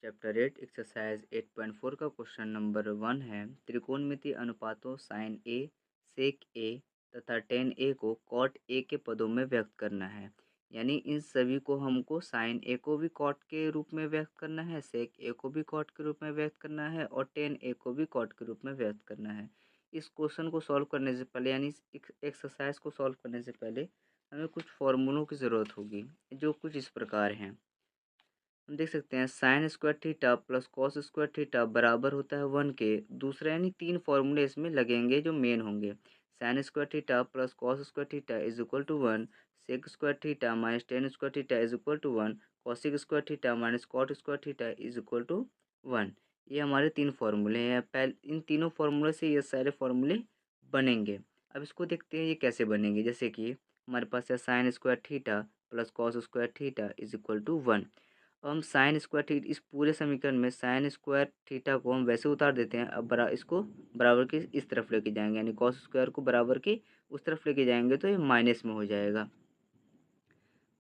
Chapter 8 exercise 8.4 का question number 1 है। त्रिकोणमितीय अनुपातों साइन ए, सेक ए तथा टेन ए को कॉट ए के पदों में व्यक्त करना है। यानी इन सभी को हमको साइन ए को भी कॉट के रूप में व्यक्त करना है, सेक ए को भी कॉट के रूप में व्यक्त करना है और टेन ए को भी कॉट के रूप में व्यक्त करना है। इस क्वेश्चन को सॉल्व करने से पहले यानी इस एक्सरसाइज को सॉल्व करने से पहले हमें कुछ फॉर्मूलों की ज़रूरत होगी, जो कुछ इस प्रकार हैं। हम देख सकते हैं sign square theta plus cos square theta बराबर होता है 1 के। दूसरा यानी 3 फॉर्मूले इसमें लगेंगे जो मेन होंगे। Sin square theta plus cos square theta is equal to 1, sec square theta minus tan square theta is equal to 1, cosec square theta minus cot square theta is equal to 1। ये हमारे 3 फॉर्मूले हैं। पहले इन तीनों फॉर्मूले से ये सारे फॉर्मूले बनेंगे। अब इसको देखते हैं ये कैसे बनेंगे। जैसे कि हमारे पास है sin square theta plus cos square theta is equal to 1। अब हम साइन स्क्वायर थीटा इस पूरे समीकरण में साइन स्क्वायर थीटा को हम वैसे उतार देते हैं। अब इसको बराबर के इस तरफ लेके जाएंगे, यानी कॉस स्क्वायर को बराबर के उस तरफ लेके जाएंगे तो ये माइनस में हो जाएगा।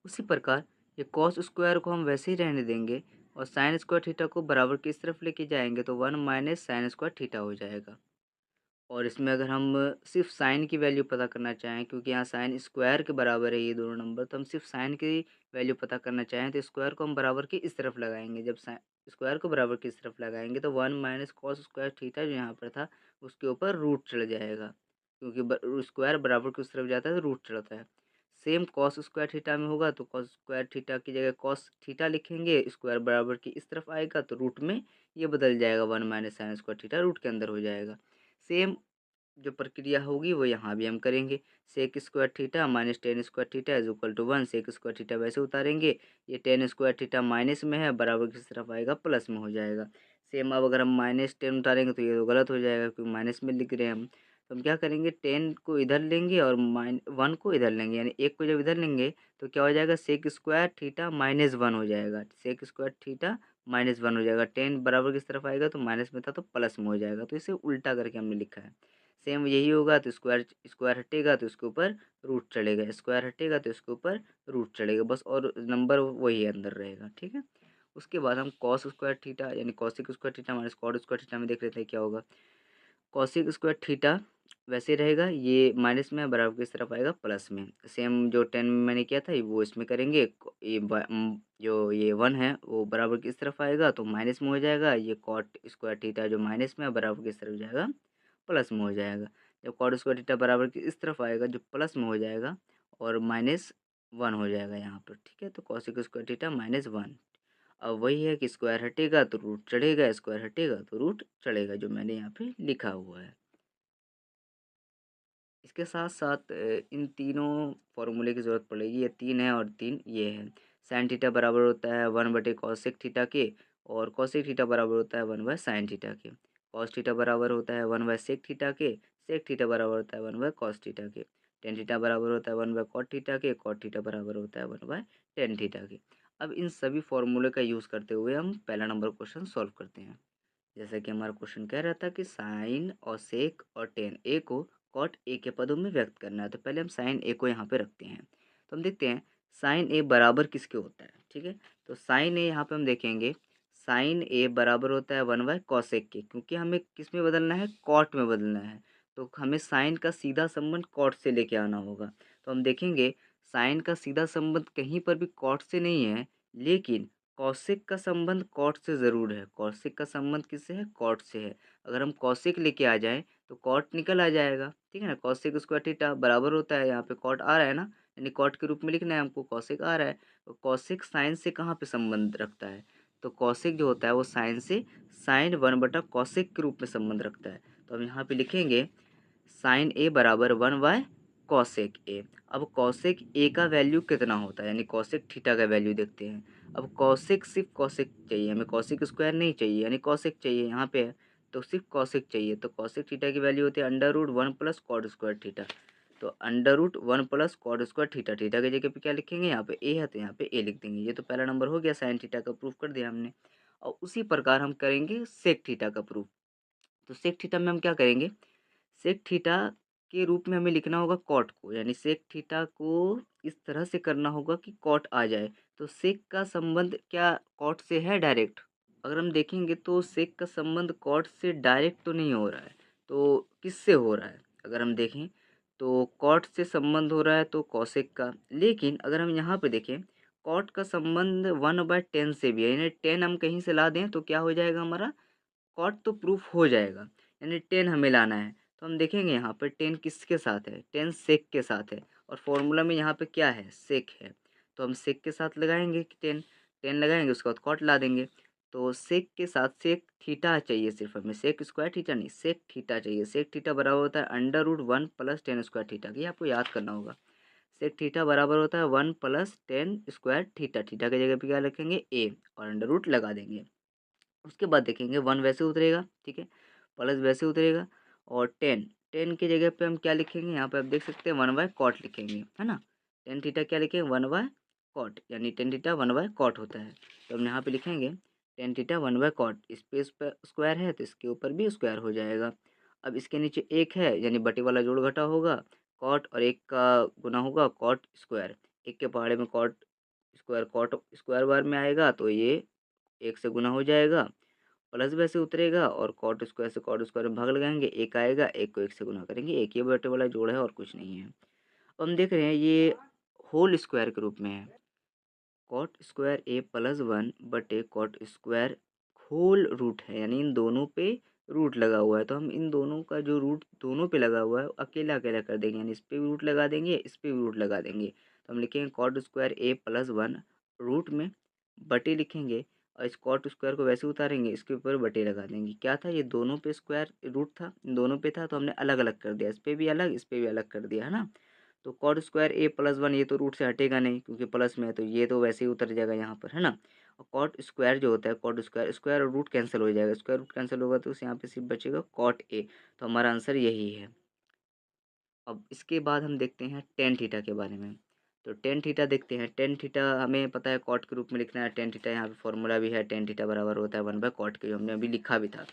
उसी प्रकार ये कॉस स्क्वायर को हम वैसे ही रहने देंगे और साइन स्क्वायर थीटा को बराबर के इस तरफ लेके जाएंगे तो 1 माइनस साइन स्क्वायर थीटा हो जाएगा। और इसमें अगर हम सिर्फ साइन की वैल्यू पता करना चाहें, क्योंकि यहाँ साइन स्क्वायर के बराबर है ये दोनों नंबर, तो हम सिर्फ साइन की वैल्यू पता करना चाहें तो स्क्वायर को हम बराबर के इस तरफ लगाएंगे। जब स्क्वायर को बराबर की इस तरफ लगाएंगे तो 1 माइनस कॉस स्क्वायर थीटा जो यहाँ पर था उसके ऊपर रूट चढ़ जाएगा, क्योंकि स्क्वायर बराबर की उस तरफ जाता है तो रूट चढ़ता है। सेम कॉस स्क्वायर थीटा में होगा तो कॉस स्क्वायर थीटा की जगह कॉस थीटा लिखेंगे, स्क्वायर बराबर की इस तरफ आएगा तो रूट में ये बदल जाएगा, 1 minus sin square theta root के अंदर हो जाएगा। सेम जो प्रक्रिया होगी वो यहाँ भी हम करेंगे। Sec square theta minus tan square theta is equal to 1, sec square theta वैसे उतारेंगे, ये टेन स्क्वायर थीटा माइनस में है, बराबर की तरफ आएगा प्लस में हो जाएगा। सेम अब अगर हम माइनस टेन उतारेंगे तो ये तो गलत हो जाएगा क्योंकि माइनस में लिख रहे हैं हम। तो हम क्या करेंगे, टेन को इधर लेंगे और 1 को इधर लेंगे, यानी एक को जब इधर लेंगे तो क्या हो जाएगा, सेक स्क्वायर थीटा माइनस 1 हो जाएगा। सेक स्क्वायर थीटा माइनस 1 हो जाएगा, टेन बराबर किस तरफ आएगा तो माइनस में था तो प्लस में हो जाएगा, तो इसे उल्टा करके हमने लिखा है। सेम यही होगा तो स्क्वायर स्क्वायर हटेगा तो उसके ऊपर रूट चढ़ेगा, स्क्वायर हटेगा तो उसके ऊपर रूट चढ़ेगा बस, और नंबर वही अंदर रहेगा। ठीक है। उसके बाद हम कॉस स्क्वायर थीटा यानी cosec square theta minus cot square theta में देख लेते हैं क्या होगा। कॉसिक स्क्वायर थीटा वैसे रहेगा, ये माइनस में है, बराबर किस तरफ आएगा प्लस में। सेम जो 10 में मैंने किया था वो इसमें करेंगे। जो ये 1 है वो बराबर किस तरफ आएगा तो माइनस में हो जाएगा। ये कॉट स्क्वायर थीटा जो माइनस में है बराबर किस तरफ जाएगा प्लस में हो जाएगा। जब कॉट स्क्वायर थीटा बराबर की इस तरफ आएगा जो प्लस में हो जाएगा और माइनस 1 हो जाएगा यहाँ पर। ठीक है, तो कॉसिक स्क्वायर थीटा माइनस 1। अब वही है कि स्क्वायर हटेगा तो रूट चढ़ेगा, स्क्वायर हटेगा तो रूट चढ़ेगा, जो मैंने यहाँ पे लिखा हुआ है। इसके साथ साथ इन तीनों फॉर्मूले की ज़रूरत पड़ेगी। ये 3 है और 3 ये है। साइन थीटा बराबर होता है 1/cos कॉसेक थीटा के, और कॉसेक थीटा बराबर होता है 1/sin थीटा के। कॉस थीटा बराबर होता है 1/sec थीटा के, सेक थीटा बराबर होता है 1/cos थीटा के। टेन थीटा बराबर होता है 1/cot थीटा के, कॉट थीटा बराबर होता है 1/tan थीटा के। अब इन सभी फॉर्मूले का यूज़ करते हुए हम पहला नंबर क्वेश्चन सॉल्व करते हैं। जैसा कि हमारा क्वेश्चन कह रहा था कि साइन और सेक और टेन ए को कॉट ए के पदों में व्यक्त करना है, तो पहले हम साइन ए को यहाँ पे रखते हैं। तो हम देखते हैं साइन ए बराबर किसके होता है। ठीक है, तो साइन ए यहाँ पे हम देखेंगे, साइन ए बराबर होता है 1/cosec के, क्योंकि हमें किस में बदलना है, कॉट में बदलना है। तो हमें साइन का सीधा संबंध कॉट से लेके आना होगा। तो हम देखेंगे साइन का सीधा संबंध कहीं पर भी कॉट से नहीं है, लेकिन कौशिक का संबंध कॉट से ज़रूर है। कौशिक का संबंध किससे है, कॉट से है। अगर हम कौशिक लेके आ जाएं तो कॉट निकल आ जाएगा। ठीक है ना, कौशिक स्क्वायर थीटा बराबर होता है, यहाँ पे कॉट आ रहा है ना, यानी कॉट के रूप में लिखना है हमको, कौशिक आ रहा है। तो कौशिक साइन से कहाँ पे संबंध रखता है, तो कौशिक जो होता है वो साइन से साइन 1/cosec के रूप में संबंध रखता है। तो हम यहाँ पे लिखेंगे साइन ए बराबर 1/cosec ए। अब कौशिक ए का वैल्यू कितना होता है, यानी कौशिक थीटा का वैल्यू देखते हैं। अब कौशिक सिर्फ कौशिक चाहिए हमें, कौशिक स्क्वायर नहीं चाहिए, यानी कौशिक चाहिए यहाँ पे है तो सिर्फ कौशिक चाहिए। तो कौशिक थीटा की वैल्यू होती है √1 + कॉट स्क्वायर थीटा। तो √1 + कॉट स्क्वायर थीटा, थीटा की जगह पे क्या लिखेंगे, यहाँ पे ए है तो यहाँ पे ए लिख देंगे। ये तो पहला नंबर हो गया, साइन थीटा का प्रूफ कर दिया हमने। और उसी प्रकार हम करेंगे सेक थीटा का प्रूफ। तो सेक थीटा में हम क्या करेंगे, सेक थीटा के रूप में हमें लिखना होगा कॉट को, यानी सेक थीटा को इस तरह से करना होगा कि कॉट आ जाए। तो सेक का संबंध क्या कॉट से है डायरेक्ट, अगर हम देखेंगे तो सेक का संबंध कॉट से डायरेक्ट तो नहीं हो रहा है, तो किससे हो रहा है? अगर हम देखें तो कॉट से संबंध हो रहा है तो कॉसेक का, लेकिन अगर हम यहाँ पे देखें कॉट का संबंध 1/10 से भी है, यानी 10 हम कहीं से ला दें तो क्या हो जाएगा हमारा कॉट तो प्रूफ हो जाएगा, यानी 10 हमें लाना है। तो हम देखेंगे यहाँ पर 10 किसके साथ है? 10 सेक के साथ है और फॉर्मूला में यहाँ पे क्या है? सेक है। तो हम सेक के साथ लगाएंगे कि 10 10 लगाएंगे उसके बाद कॉट ला देंगे। तो सेक के साथ सेक थीटा चाहिए सिर्फ हमें, सेक स्क्वायर थीटा नहीं, सेक थीटा चाहिए। सेक थीटा बराबर होता है √1 + 10 स्क्वायर थीटा, ये आपको याद करना होगा। सेक थीटा बराबर होता है 1 + 10 स्क्वायर थीटा। थीटा की जगह पे क्या रखेंगे? ए और अंडर रूट लगा देंगे। उसके बाद देखेंगे 1 वैसे उतरेगा, ठीक है, प्लस वैसे उतरेगा और 10 10 की जगह पे हम क्या लिखेंगे? यहाँ पे आप देख सकते हैं 1/कॉट लिखेंगे, है ना। टेन थीटा क्या लिखेंगे? 1/कॉट, यानी टेन थीटा 1/कॉट होता है। तो हम यहाँ पे लिखेंगे टेन थीटा 1/कॉट। इस पे इस पर स्क्वायर है तो इसके ऊपर भी स्क्वायर हो जाएगा। अब इसके नीचे एक है यानी बटे वाला जोड़ घटा होगा, कॉट और एक का गुना होगा कॉट स्क्वायर। एक के पहाड़े में कॉट स्क्वायर बार में आएगा तो ये एक से गुना हो जाएगा, प्लस वैसे उतरेगा और कॉट स्क्वायर से कॉट स्क्वायर में भाग लगाएंगे, एक आएगा, एक को एक से गुना करेंगे, एक ही बटे वाला जोड़ है और कुछ नहीं है। अब हम देख रहे हैं ये होल स्क्वायर के रूप में है, कॉट स्क्वायर A+1 बटे कॉट स्क्वायर होल रूट है, यानी इन दोनों पे रूट लगा हुआ है। तो हम इन दोनों का जो रूट दोनों पे लगा हुआ है अकेला अकेला कर देंगे, यानी इस पे भी रूट लगा देंगे, इस पे भी रूट लगा देंगे। तो हम लिखेंगे कॉट स्क्वायर A+1 रूट में बटे लिखेंगे और इस कॉट स्क्वायर को वैसे उतारेंगे, इसके ऊपर बटे लगा देंगे। क्या था? ये दोनों पे स्क्वायर रूट था, इन दोनों पे था तो हमने अलग अलग कर दिया, इस पे भी अलग, इस पे भी अलग कर दिया, है ना। तो कॉट स्क्वायर A+1 ये तो रूट से हटेगा नहीं क्योंकि प्लस में है, तो ये तो वैसे ही उतर जाएगा यहाँ पर, है ना। और कॉट स्क्वायर जो होता है, कॉट स्क्वायर स्क्वायर और रूट कैंसिल हो जाएगा, स्क्वायर रूट कैंसिल होगा तो यहाँ पे सिर्फ बचेगा कॉट ए। तो हमारा आंसर यही है। अब इसके बाद हम देखते हैं टेन थीटा के बारे में। तो टेन थीटा देखते हैं। टेन थीटा हमें पता है कॉट के रूप में लिखना है। टेन थीटा यहाँ पे फॉर्मूला भी है, टेन थीटा बराबर होता है 1/कॉट के, जो हमने अभी लिखा भी था।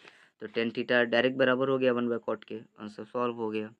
तो टेन थीटा डायरेक्ट बराबर हो गया 1/कॉट के, आंसर सॉल्व हो गया।